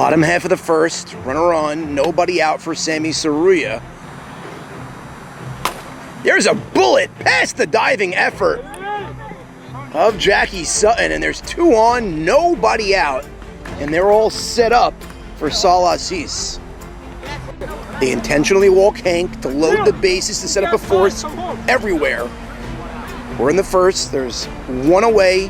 Bottom half of the first, runner on, nobody out for Sammy Saruya. There's a bullet past the diving effort of Jackie Sutton, and there's 2 on, nobody out, and they're all set up for Salah Assis. They intentionally walk Hank to load the bases to set up a force everywhere. We're in the first, there's 1 away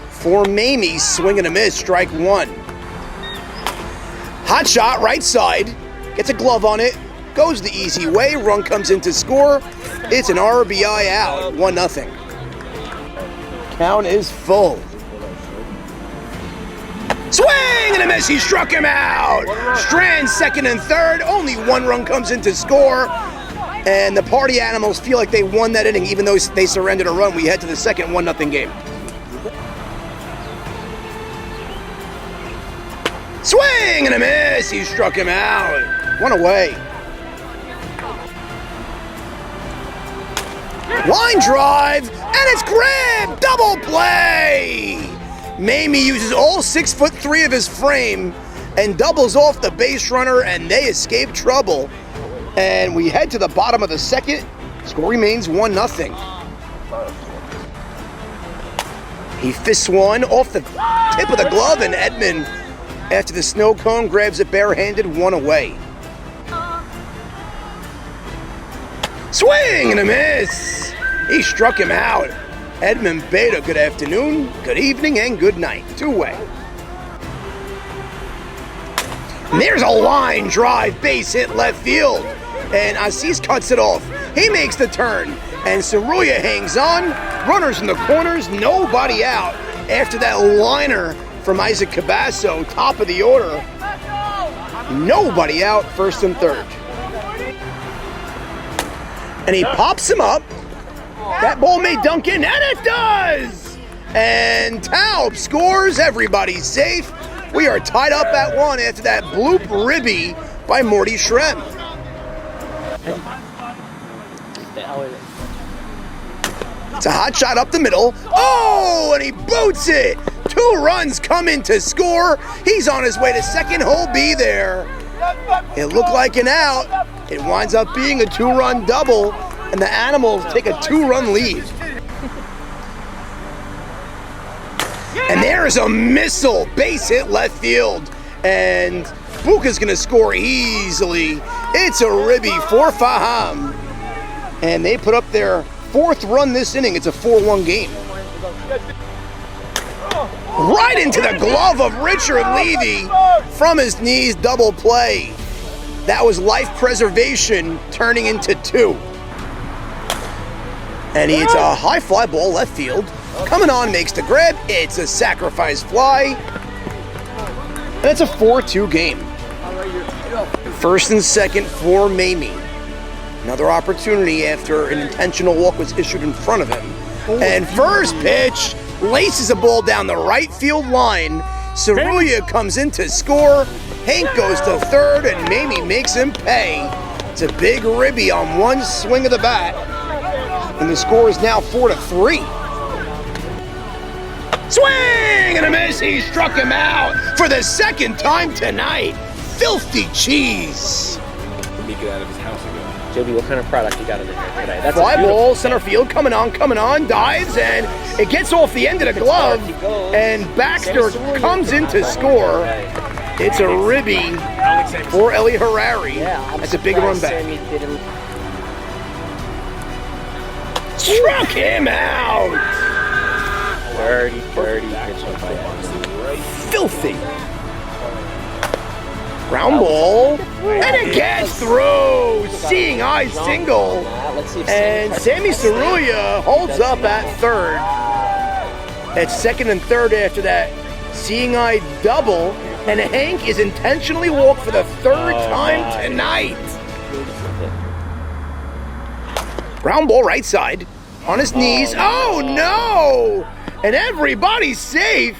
for Mamie, swing and a miss, strike 1. Hot shot, right side, gets a glove on it, goes the easy way, run comes in to score. It's an RBI out, 1-0. Count is full. Swing and a miss, he struck him out. Strand second and third, only 1 run comes in to score. And the party animals feel like they won that inning, even though they surrendered a run. We head to the second 1-0 game. Swing and a miss, he struck him out. 1 away. Line drive, and it's grabbed, double play. Mamie uses all 6'3" of his frame and doubles off the base runner, and they escape trouble. And we head to the bottom of the second. Score remains 1-0. He fists one off the tip of the glove, and Edmund, after the snow cone, grabs it barehanded, 1 away. Swing and a miss. He struck him out. Edmund Beyda, good afternoon, good evening, and good night. 2 away. And there's a line drive, base hit left field. And Assis cuts it off. He makes the turn. And Saruya hangs on. Runners in the corners, nobody out. After that liner from Isaac Cabasso, top of the order. Nobody out, first and third. And he pops him up. That ball may dunk in, and it does! And Taub scores, everybody's safe. We are tied up at 1 after that bloop ribby by Morty Shrem. It's a hot shot up the middle. Oh, and he boots it! 2 runs come in to score. He's on his way to second, he'll be there. It looked like an out. It winds up being a 2-run double, and the Animals take a 2-run lead. And there's a missile, base hit left field, and Buka's gonna score easily. It's a ribby for Phenom, and they put up their 4th run this inning. It's a 4-1 game. Right into the glove of Richard Levy from his knees, double play. That was life preservation turning into 2. And he hits a high fly ball left field. Coming on, makes the grab. It's a sacrifice fly. And it's a 4-2 game. First and second for Mamie. Another opportunity after an intentional walk was issued in front of him. And first pitch laces a ball down the right field line. Saruya comes in to score. Hank goes to third, and Mamie makes him pay. It's a big ribby on 1 swing of the bat. And the score is now 4-3. Swing and a miss. He struck him out for the 2nd time tonight. Filthy cheese. Make it out of his house again. Joby, what kind of product you got in there today? That's fly ball, center field, coming on, dives, and it gets off the end of the glove, and Baxter comes in to score. It's a ribby for Eli Harari. That's a big run back. Struck him out! Dirty. Filthy. Ground ball, and it gets through. Seeing eye single, and Sammy Saruya holds up at third. It's 2nd and 3rd after that seeing eye double, and Hank is intentionally walked for the 3rd time tonight. Ground ball right side, on his knees. Oh no! And everybody's safe.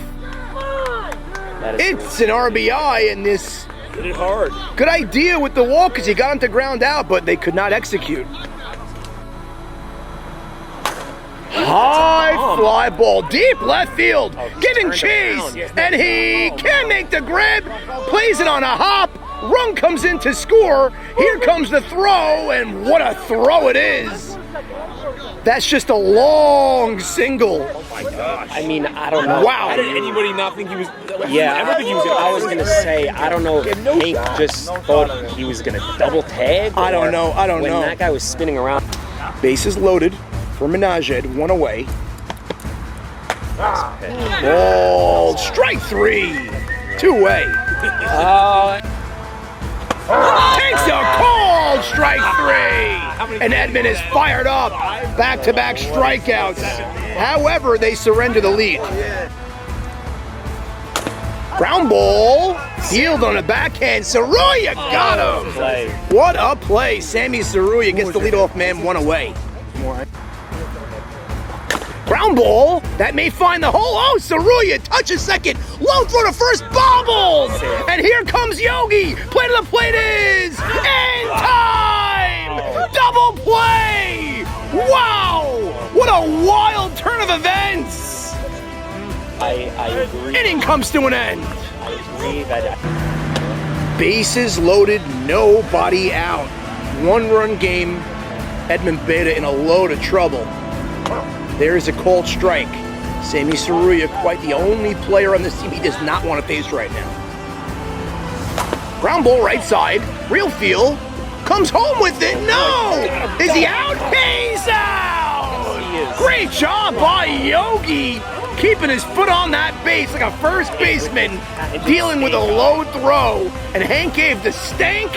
It's an RBI, and this Hit it hard. good idea with the walk because he got him to ground out, but they could not execute. High fly ball deep left field, Oh, he's giving turned chase, around. and he can't make the grab. Plays it on a hop. Run comes in to score. Here comes the throw, and what a throw it is. That's just a long single. I mean, I don't know. Wow. How did anybody not think he was? Yeah, I don't think he was. I was gonna say, I don't know if Hank just thought he was gonna double tag. I don't or know, I don't when know. that guy was spinning around. Bases loaded for Menage, one away. Ball, strike three, 2-way. Takes a call, strike three. And Edmund is fired up. Back-to-back strikeouts. However, they surrender the lead. Ground ball, field on a backhand. Saruya got him. Play. What a play. Sammy Saruya gets the leadoff man, one away. Ground ball, that may find the hole. Oh, Saruya touches second. Low throw to first, bobbles. And here comes Yogi. Play to the plate is in time. Double play. Wow, what a wild turn of events. I agree. Inning comes to an end. I agree that. Bases loaded, nobody out. One-run game. Edmund Beyda in a load of trouble. There's a called strike. Sammy Saruya, quite the only player on this team he does not want to face right now. Ground ball right side, real field, comes home with it. No! Is he out? He's out! Great job by Yogi, keeping his foot on that base like a first baseman, dealing with a low throw. And Hank gave the stank,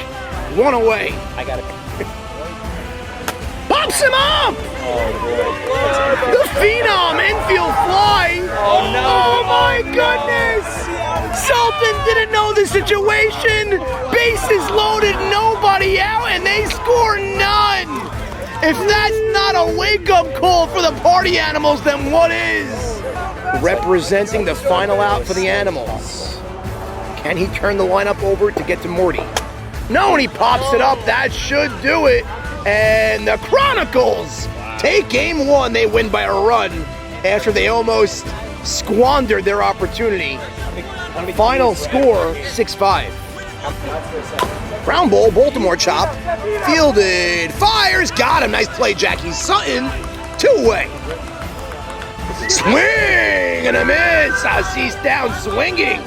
one away. I got it. Pops him up! Oh boy. The Phenom infield fly. Oh, no. Oh my goodness! Sultan didn't know the situation. Bases loaded, nobody out, and they score none. If that's not a wake-up call for the party animals, then what is? Representing the final out for the animals. Can he turn the lineup over to get to Morty? No, and he pops it up. That should do it. And the Chronicles take game one. They win by a run after they almost squandered their opportunity. Final score, 6-5. Ground ball, Baltimore chop. Fielded, fires, got him. Nice play, Jackie Sutton. 2-way. Swing and a miss. Cease down swinging.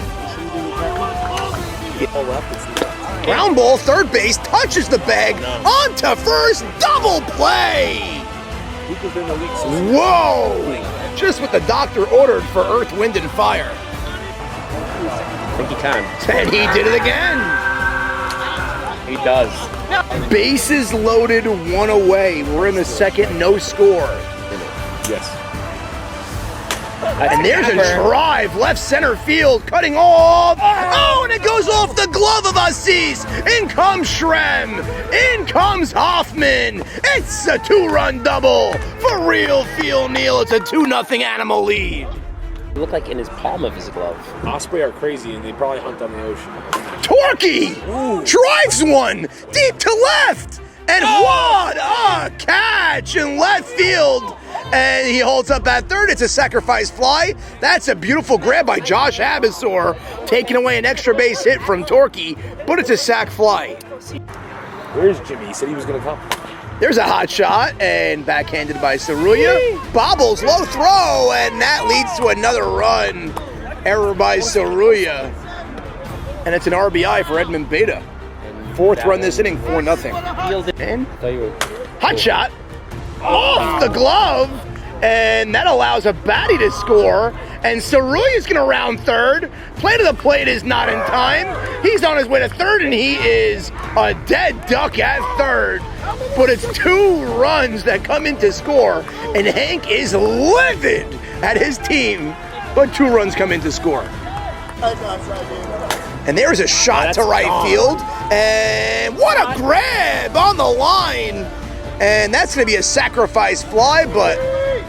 Ground ball, third base, touches the bag, onto first, double play! Whoa! Just what the doctor ordered for Earth, Wind, and Fire. I think he can. And he did it again. He does. Bases loaded, one away. We're in the second, no score. Yes. And there's a drive, left center field, cutting off. Oh, and it goes off the glove of Assis. In comes Shrem. In comes Hoffman. It's a two-run double for real Phil Neal. It's a 2-0 Animal lead. It looked like in his palm of his glove. Osprey are crazy, and they probably hunt on the ocean. Torquay drives one deep to left. And what a catch in left field. And he holds up at third. It's a sacrifice fly. That's a beautiful grab by Josh Abasor, taking away an extra base hit from Torquay, but it's a sac fly. Where's Jimmy? He said he was going to come. There's a hot shot, and backhanded by Saruya. Bobbles, low throw, and that leads to another run. Error by Saruya. And it's an RBI for Edmund Beyda. Fourth run this inning, 4-0. And hot shot. Off the glove, and that allows a baddie to score, and Saruya's gonna round third. Play to the plate is not in time. He's on his way to third, and he is a dead duck at third. But it's 2 runs that come in to score, and Hank is livid at his team, but 2 runs come in to score. And there's a shot to right field, and what a grab on the line. And that's going to be a sacrifice fly, but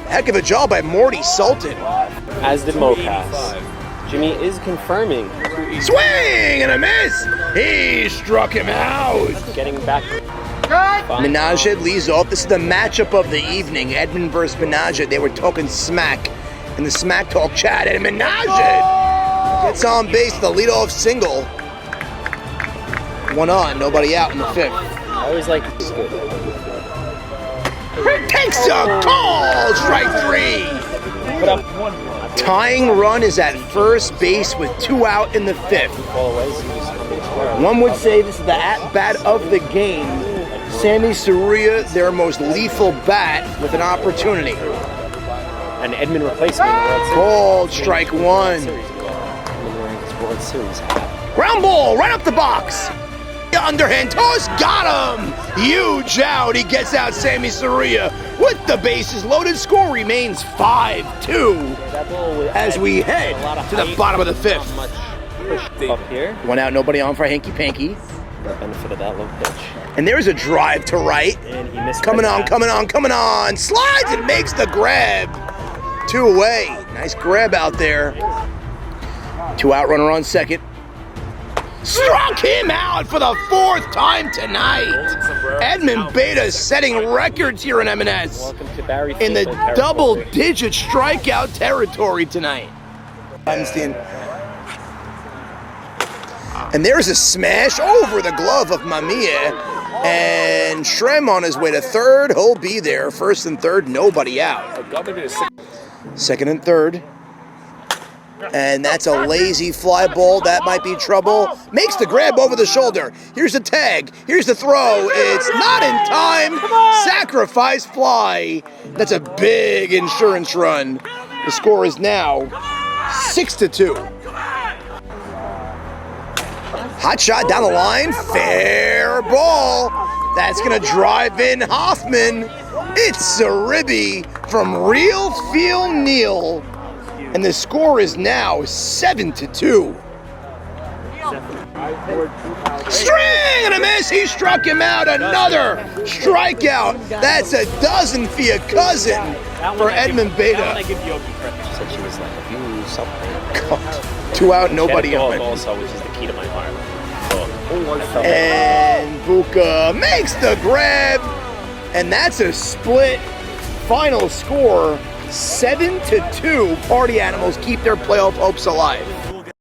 heck of a job by Morty Sultan. As did Mopass. Jimmy is confirming. Swing and a miss. He struck him out. Getting back. Menage leads off. This is the matchup of the evening. Edmund versus Menage. They were talking smack in the smack talk chat, and Menage gets on base, the leadoff single. 1 on, nobody out in the 5th. I always like this. Takes a call, strike 3. Put up Tying run is at first base with 2 out in the 5th. ball away, so you just come and square. One would say this is the at-bat of the game. Sammy Soria, their most lethal bat with an opportunity. An Edmund replacement in the World Series. Called strike 1. Wearing his World Series hat. Ground ball right up the box. Underhand toss, got him! Huge out. He gets out Sammy Soria with the bases loaded. Score remains 5-2 as we head to the bottom of the 5th. Up here, 1 out, nobody on for Hanky Panky. the benefit of that low pitch. And there's a drive to right. And he missed. Coming right on, back. coming on. Slides and makes the grab. 2 away. Nice grab out there. 2 out, runner on second. Struck him out for the 4th time tonight. Edmund Beyda setting records here in M&S Welcome to Barry in the Field territory. double-digit strikeout territory tonight. And there's a smash over the glove of Mamiya. And Shrem on his way to third. He'll be there. 1st and 3rd, nobody out. 2nd and 3rd. And that's a lazy fly ball. That might be trouble. Makes the grab over the shoulder. Here's the tag. Here's the throw. It's not in time. Sacrifice fly. That's a big insurance run. The score is now 6-2. Hot shot down the line. Fair ball. That's going to drive in Hoffman. It's Saribi from Real Feel Neal. And the score is now 7-2. String and a miss. He struck him out. Another strikeout. That's a dozen for your cousin for Edmund Beyda. I give Yogi credit. She said she was like, "You something." 2 out, nobody on. Also, which is the key to my heart. And Buka makes the grab. And that's a split. Final score 7-2. Party Animals keep their playoff hopes alive.